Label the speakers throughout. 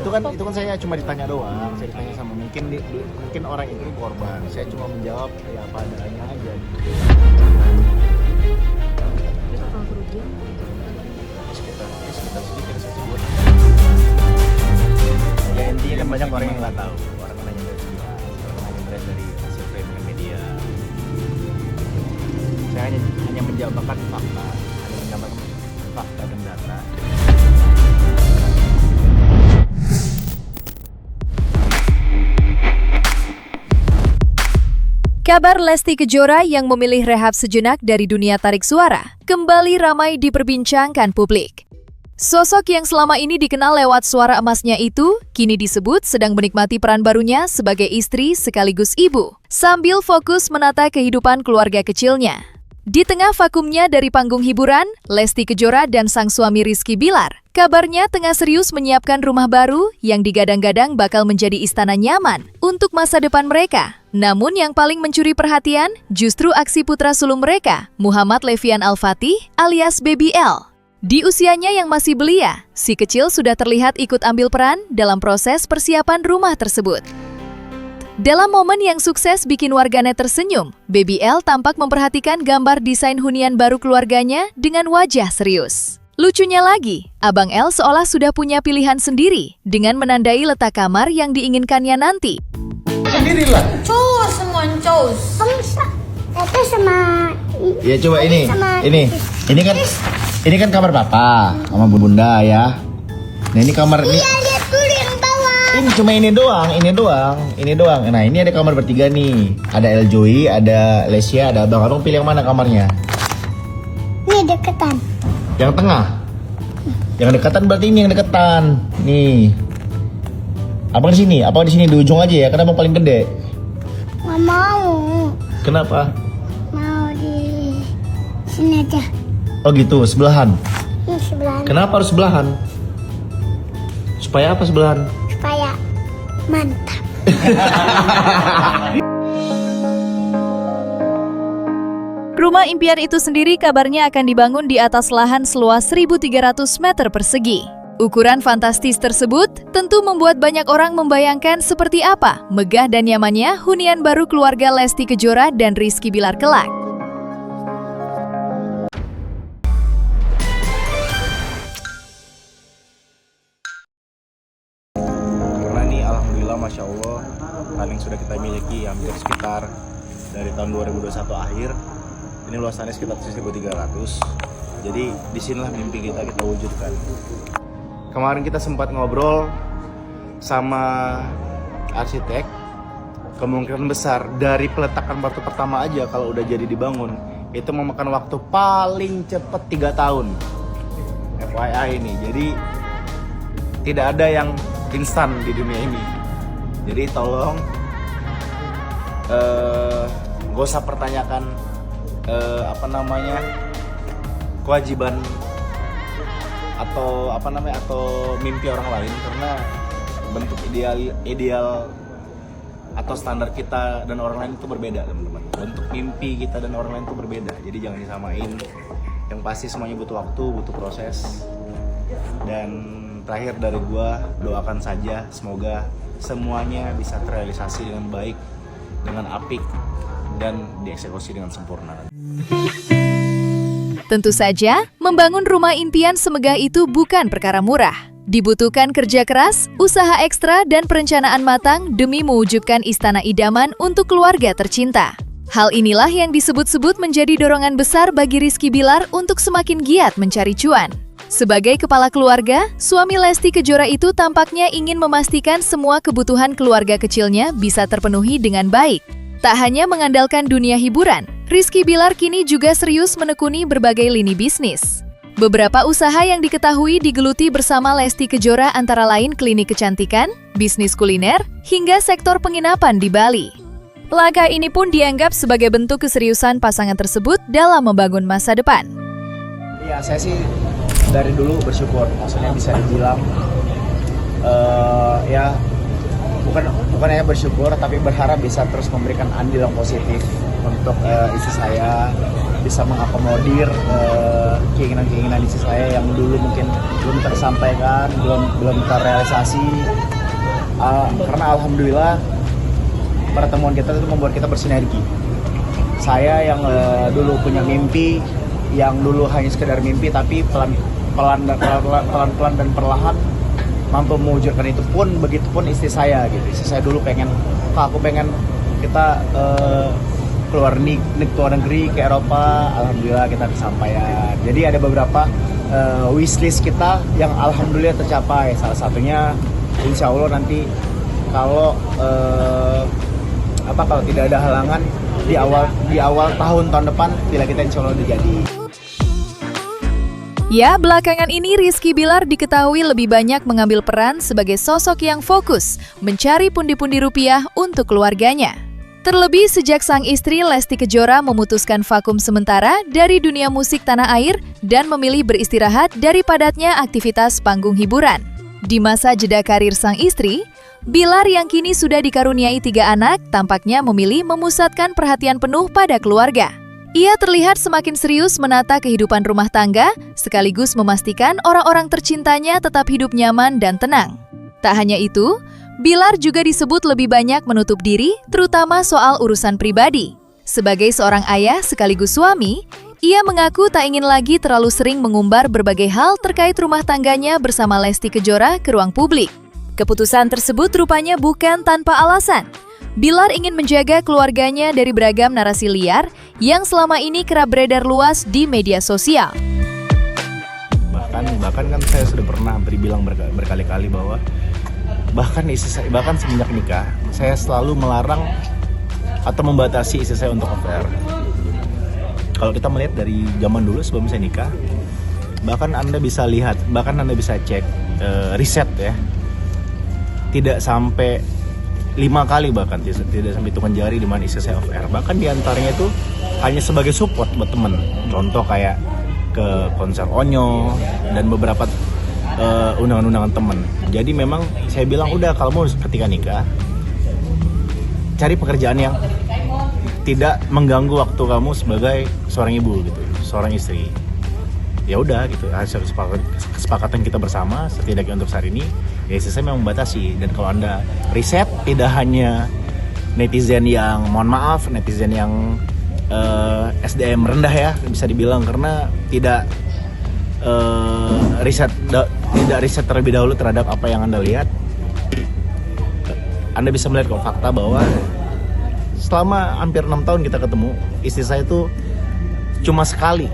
Speaker 1: itu kan saya cuma ditanya doang, saya ditanya sama mungkin orang itu korban, saya cuma menjawab ya apa adanya aja.
Speaker 2: Total kerugian
Speaker 1: Sekitar sedikit saya sebut. Ya intinya kan banyak orang yang nggak tahu, orang nanya dari sekilas, orang nanya dari hasil framing media. Saya hanya menjabarkan fakta, dan data.
Speaker 3: Kabar Lesti Kejora yang memilih rehab sejenak dari dunia tarik suara kembali ramai diperbincangkan publik. Sosok yang selama ini dikenal lewat suara emasnya itu, kini disebut sedang menikmati peran barunya sebagai istri sekaligus ibu, sambil fokus menata kehidupan keluarga kecilnya. Di tengah vakumnya dari panggung hiburan, Lesti Kejora dan sang suami Rizky Bilar, kabarnya tengah serius menyiapkan rumah baru yang digadang-gadang bakal menjadi istana nyaman untuk masa depan mereka. Namun yang paling mencuri perhatian justru aksi putra sulung mereka, Muhammad Levian Al-Fatih alias Baby L. Di usianya yang masih belia, si kecil sudah terlihat ikut ambil peran dalam proses persiapan rumah tersebut. Dalam momen yang sukses bikin warganet tersenyum, Baby L tampak memperhatikan gambar desain hunian baru keluarganya dengan wajah serius. Lucunya lagi, Abang L seolah sudah punya pilihan sendiri dengan menandai letak kamar yang diinginkannya nanti.
Speaker 1: Sendirilah.
Speaker 2: cus semua cus.
Speaker 4: Itu sama
Speaker 1: Ya coba ini,
Speaker 4: sama
Speaker 1: ini kan kamar papa sama bunda ya. Nah ini kamar ini.
Speaker 4: iya lihat dulu yang bawah.
Speaker 1: Ini cuma ini doang. Nah ini ada kamar bertiga nih. Ada Eljoy, ada Lesia, ada Abang. Abang pilih yang mana kamarnya?
Speaker 4: Ini deketan.
Speaker 1: Yang tengah. Yang dekatan berarti ini yang dekatan. Nih. Abang di sini, apa di sini di ujung aja ya? Karena abang paling gede.
Speaker 4: Nggak mau.
Speaker 1: Kenapa?
Speaker 4: Mau di sini aja.
Speaker 1: Oh gitu, sebelahan.
Speaker 4: Ini sebelah.
Speaker 1: Kenapa harus sebelahan? Supaya apa sebelahan?
Speaker 4: Supaya mantap.
Speaker 3: Rumah impian itu sendiri kabarnya akan dibangun di atas lahan seluas 1.300 meter persegi. Ukuran fantastis tersebut tentu membuat banyak orang membayangkan seperti apa megah dan nyamannya hunian baru keluarga Lesti Kejora dan Rizky Bilar kelak.
Speaker 1: Karena nih alhamdulillah masya Allah hal yang sudah kita miliki hampir sekitar dari tahun 2021 akhir. Ini luasannya sekitar 1.300. Jadi disinilah mimpi kita wujudkan. Kemarin kita sempat ngobrol sama arsitek. Kemungkinan besar dari peletakan batu pertama aja kalau udah jadi dibangun itu memakan waktu paling cepat 3 tahun. FYI ini. Jadi tidak ada yang instan di dunia ini. Jadi tolong gak usah pertanyakan kewajiban atau mimpi orang lain, karena bentuk ideal atau standar kita dan orang lain itu berbeda, teman-teman. Bentuk mimpi kita dan orang lain itu berbeda, jadi jangan disamain. Yang pasti semuanya butuh waktu, butuh proses. Dan terakhir dari gua, doakan saja semoga semuanya bisa terrealisasi dengan baik, dengan apik, dan dieksekusi dengan sempurna.
Speaker 3: Tentu saja, membangun rumah impian semegah itu bukan perkara murah. Dibutuhkan kerja keras, usaha ekstra, dan perencanaan matang demi mewujudkan istana idaman untuk keluarga tercinta. Hal inilah yang disebut-sebut menjadi dorongan besar bagi Rizky Bilar untuk semakin giat mencari cuan. Sebagai kepala keluarga, suami Lesti Kejora itu tampaknya ingin memastikan semua kebutuhan keluarga kecilnya bisa terpenuhi dengan baik. Tak hanya mengandalkan dunia hiburan, Rizky Bilar kini juga serius menekuni berbagai lini bisnis. Beberapa usaha yang diketahui digeluti bersama Lesti Kejora antara lain klinik kecantikan, bisnis kuliner, hingga sektor penginapan di Bali. Langkah ini pun dianggap sebagai bentuk keseriusan pasangan tersebut dalam membangun masa depan.
Speaker 1: Ya, saya sih dari dulu bersyukur, maksudnya bisa dibilang bukan hanya bersyukur tapi berharap bisa terus memberikan andil yang positif untuk istri saya, bisa mengakomodir keinginan-keinginan istri saya yang dulu mungkin belum tersampaikan, belum terrealisasi. Karena alhamdulillah pertemuan kita itu membuat kita bersinergi. Saya yang dulu punya mimpi, yang dulu hanya sekedar mimpi, tapi pelan-pelan dan perlahan mampu mewujudkan itu pun. Begitupun istri saya gitu. Istri saya dulu pengen, aku pengen kita keluar negeri ke Eropa. Alhamdulillah kita kesampaian. Jadi ada beberapa wishlist kita yang alhamdulillah tercapai. Salah satunya insya Allah nanti kalau kalau tidak ada halangan di awal tahun depan bila kita insya Allah udah jadi.
Speaker 3: Ya, belakangan ini Rizky Bilar diketahui lebih banyak mengambil peran sebagai sosok yang fokus mencari pundi-pundi rupiah untuk keluarganya. Terlebih sejak sang istri Lesti Kejora memutuskan vakum sementara dari dunia musik tanah air dan memilih beristirahat dari padatnya aktivitas panggung hiburan. Di masa jeda karir sang istri, Bilar yang kini sudah dikaruniai 3 anak tampaknya memilih memusatkan perhatian penuh pada keluarga. Ia terlihat semakin serius menata kehidupan rumah tangga, sekaligus memastikan orang-orang tercintanya tetap hidup nyaman dan tenang. Tak hanya itu, Bilar juga disebut lebih banyak menutup diri, terutama soal urusan pribadi. Sebagai seorang ayah sekaligus suami, ia mengaku tak ingin lagi terlalu sering mengumbar berbagai hal terkait rumah tangganya bersama Lesti Kejora ke ruang publik. Keputusan tersebut rupanya bukan tanpa alasan. Bilar ingin menjaga keluarganya dari beragam narasi liar yang selama ini kerap beredar luas di media sosial.
Speaker 1: Bahkan kan saya sudah pernah bilang berkali-kali bahwa bahkan semenjak nikah saya selalu melarang atau membatasi istri saya untuk affair. Kalau kita melihat dari zaman dulu sebelum saya nikah, bahkan Anda bisa cek riset ya, tidak sampai 5 kali bahkan tidak sampai hitungan jari di mana istri saya off air. Bahkan diantaranya itu hanya sebagai support buat temen. Contoh kayak ke konser Onyo dan beberapa undangan-undangan temen. Jadi memang saya bilang udah, kalau mau ketika nikah cari pekerjaan yang tidak mengganggu waktu kamu sebagai seorang ibu gitu, seorang istri. Ya udah gitu, hasil kesepakatan kita bersama setidaknya untuk saat ini, ya istri saya memang membatasi. Dan kalau Anda riset, tidak hanya netizen yang netizen yang SDM rendah ya bisa dibilang, karena tidak riset terlebih dahulu terhadap apa yang Anda lihat. Anda bisa melihat kok fakta bahwa selama hampir 6 tahun kita ketemu, istri saya itu cuma sekali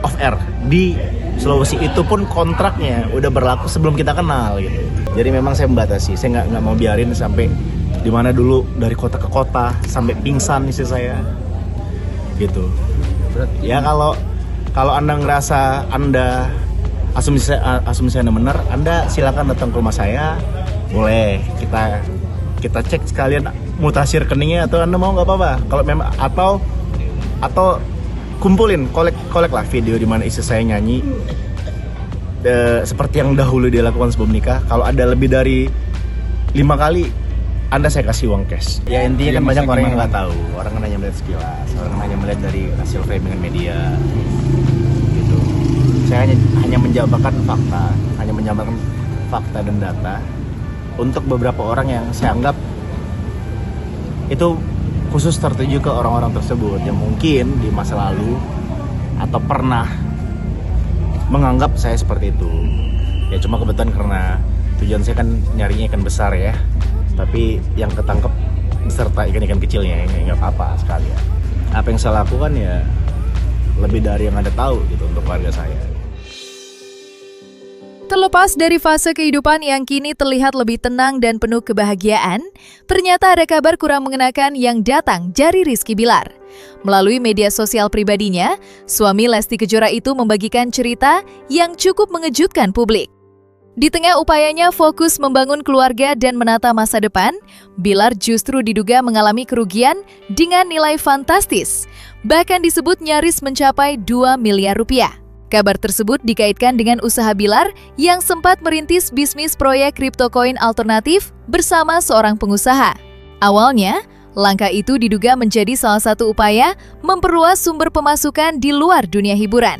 Speaker 1: off air di Sulawesi, itu pun kontraknya udah berlaku sebelum kita kenal gitu. Jadi memang saya membatasi, saya nggak mau biarin sampai dimana dulu dari kota ke kota sampai pingsan istri saya gitu. Ya kalau Anda ngerasa Anda asumsi Anda benar, Anda silakan datang ke rumah saya, boleh kita cek sekalian mutasi rekeningnya, atau Anda mau nggak apa-apa. Kalau memang atau kumpulin, kolek lah video di mana istri saya nyanyi seperti yang dahulu dia lakukan sebelum nikah. Kalau ada lebih dari 5 kali, Anda saya kasih uang cash. Ya intinya kan banyak orang yang nggak tahu, orang kan hanya melihat sekilas, orang hanya melihat dari hasil framingan media gitu. Saya hanya menjabarkan fakta dan data untuk beberapa orang yang saya anggap itu khusus tertuju ke orang-orang tersebut yang mungkin di masa lalu atau pernah menganggap saya seperti itu. Ya cuma kebetulan karena tujuan saya kan nyarinya ikan besar ya, tapi yang ketangkep beserta ikan-ikan kecilnya ya nggak apa-apa sekali ya. Apa yang saya lakukan ya lebih dari yang Anda tahu gitu untuk keluarga saya.
Speaker 3: Terlepas dari fase kehidupan yang kini terlihat lebih tenang dan penuh kebahagiaan, ternyata ada kabar kurang mengenakan yang datang dari Rizky Bilar. Melalui media sosial pribadinya, suami Lesti Kejora itu membagikan cerita yang cukup mengejutkan publik. Di tengah upayanya fokus membangun keluarga dan menata masa depan, Bilar justru diduga mengalami kerugian dengan nilai fantastis, bahkan disebut nyaris mencapai 2 miliar rupiah. Kabar tersebut dikaitkan dengan usaha Bilar yang sempat merintis bisnis proyek kripto koin alternatif bersama seorang pengusaha. Awalnya, Langkah itu diduga menjadi salah satu upaya memperluas sumber pemasukan di luar dunia hiburan.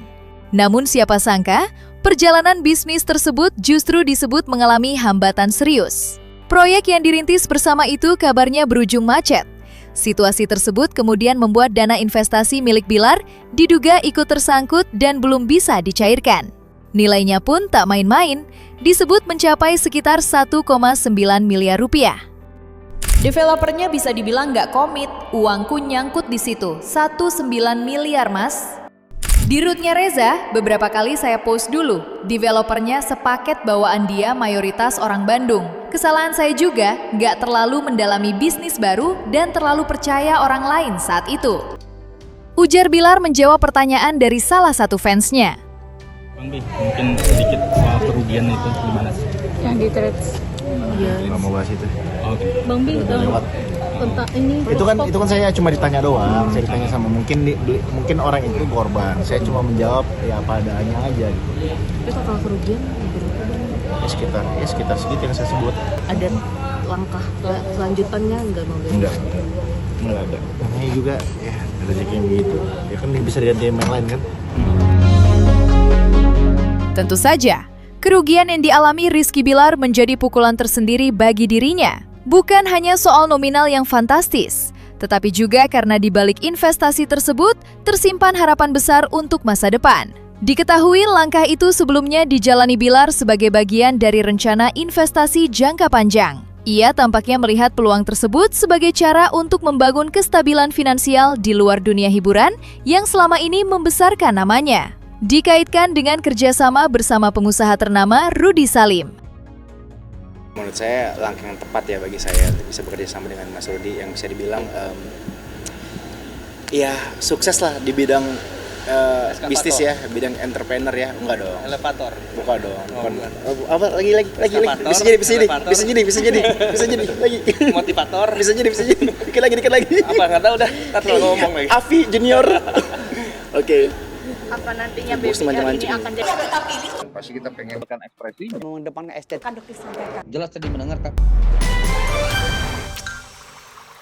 Speaker 3: Namun siapa sangka, perjalanan bisnis tersebut justru disebut mengalami hambatan serius. Proyek yang dirintis bersama itu kabarnya berujung macet. Situasi tersebut kemudian membuat dana investasi milik Bilar diduga ikut tersangkut dan belum bisa dicairkan. Nilainya pun tak main-main, disebut mencapai sekitar 1,9 miliar rupiah. Developernya bisa dibilang nggak komit, uangku nyangkut di situ, 1,9 miliar mas. Di rootnya Reza, beberapa kali saya post dulu, developernya sepaket bawaan dia mayoritas orang Bandung. Kesalahan saya juga, nggak terlalu mendalami bisnis baru dan terlalu percaya orang lain saat itu. Ujar Bilar menjawab pertanyaan dari salah satu fansnya.
Speaker 5: Bang Bi, mungkin sedikit soal kerugian itu gimana sih?
Speaker 2: Yang di threads. Iya.
Speaker 1: Nggak mau bahas itu.
Speaker 5: Oke.
Speaker 2: Bang Bi,
Speaker 1: Lewat.
Speaker 2: tentang ini.
Speaker 1: Itu kan saya cuma ditanya doang. Saya ditanya sama mungkin orang itu korban. Saya cuma menjawab ya apa adanya aja gitu.
Speaker 2: Terus total kerugian berapa?
Speaker 1: Ya sekitar segitu yang saya sebut.
Speaker 2: Ada langkah selanjutannya nggak Bang Bi?
Speaker 1: Enggak ada. Namanya juga ya rezeki yang begitu. Ya kan bisa diganti yang lain kan.
Speaker 3: Tentu saja, kerugian yang dialami Rizky Bilar menjadi pukulan tersendiri bagi dirinya. Bukan hanya soal nominal yang fantastis, tetapi juga karena di balik investasi tersebut tersimpan harapan besar untuk masa depan. Diketahui langkah itu sebelumnya dijalani Bilar sebagai bagian dari rencana investasi jangka panjang. Ia tampaknya melihat peluang tersebut sebagai cara untuk membangun kestabilan finansial di luar dunia hiburan yang selama ini membesarkan namanya. Dikaitkan dengan kerjasama bersama pengusaha ternama Rudy Salim.
Speaker 1: Menurut saya langkah yang tepat ya bagi saya untuk bisa bekerja sama dengan Mas Rudy yang bisa dibilang ya sukses lah di bidang bisnis ya, bidang entrepreneur ya. Enggak dong.
Speaker 5: Elevator.
Speaker 1: Bukan dong.
Speaker 5: Oh,
Speaker 1: Bukan.
Speaker 5: bukan.
Speaker 1: Apa lagi bisa jadi lagi.
Speaker 5: Motivator.
Speaker 1: Bisa jadi dikit lagi.
Speaker 5: Apa nggak tahu dah. Ntar ngomong lagi.
Speaker 1: Avi Junior. Oke.
Speaker 2: Apa nantinya
Speaker 1: Bos
Speaker 2: BBL ini
Speaker 1: macam-macam.
Speaker 2: akan jadi
Speaker 6: Pasti kita pengen ekspresinya.
Speaker 7: mengedepankan estetika.
Speaker 6: Jelas tadi mendengar kan.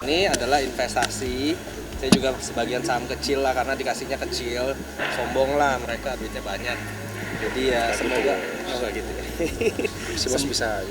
Speaker 5: Ini adalah investasi. Saya juga sebagian saham kecil lah karena dikasihnya kecil. Sombong lah mereka, duitnya banyak. Jadi ya semoga gitu.
Speaker 1: Si bos bisa.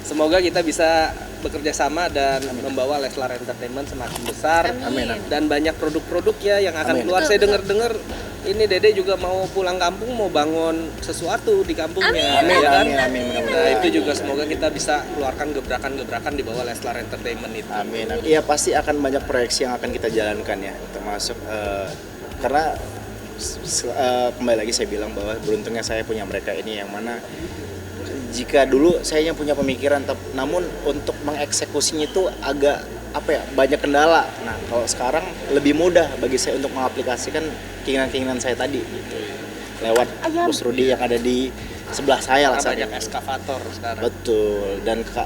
Speaker 5: Semoga kita bisa bekerja sama dan membawa Leslar Entertainment semakin besar.
Speaker 1: Amin.
Speaker 5: Dan banyak produk-produk ya yang akan
Speaker 1: Amin.
Speaker 5: keluar. Saya dengar-dengar ini Dede juga mau pulang kampung, mau bangun sesuatu di kampungnya.
Speaker 1: Amin.
Speaker 5: Ya kan?
Speaker 1: Amin.
Speaker 5: Nah itu juga semoga kita bisa keluarkan gebrakan-gebrakan di bawah Leslar Entertainment itu.
Speaker 1: Amin. Iya pasti akan banyak proyeksi yang akan kita jalankan ya, termasuk karena kembali lagi saya bilang bahwa beruntungnya saya punya mereka ini yang mana jika dulu saya yang punya pemikiran, namun untuk mengeksekusinya itu agak banyak kendala. Nah kalau sekarang lebih mudah bagi saya untuk mengaplikasikan keinginan-keinginan saya tadi gitu. Lewat Bos Rudy yang ada di sebelah saya lah saat
Speaker 5: Banyak
Speaker 1: ini.
Speaker 5: eskavator sekarang.
Speaker 1: Betul,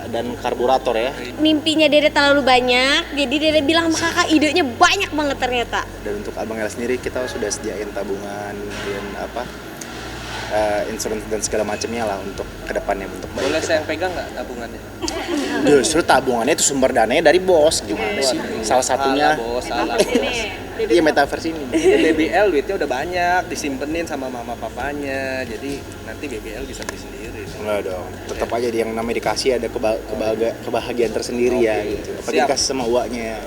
Speaker 1: dan karburator ya.
Speaker 8: Mimpinya Dede terlalu banyak, jadi Dede bilang sama kakak idenya banyak banget ternyata.
Speaker 1: Dan untuk Abang El sendiri kita sudah sediain tabungan dan insurance dan segala macamnya lah untuk kedepannya untuk bayi
Speaker 5: Boleh
Speaker 1: kita.
Speaker 5: saya pegang nggak tabungannya?
Speaker 1: Justru tabungannya itu sumber dananya dari bos gimana sih? Salah satunya
Speaker 5: Salah bos.
Speaker 1: iya metaverse ini.
Speaker 5: BBL duitnya udah banyak disimpenin sama mama papanya, jadi nanti BBL bisa beli sendiri.
Speaker 1: Enggak dong, tetap aja yang namanya dikasih ada kebahagiaan tersendiri ya gitu. Apalagi
Speaker 5: Siap.
Speaker 1: dikasih sama uaknya.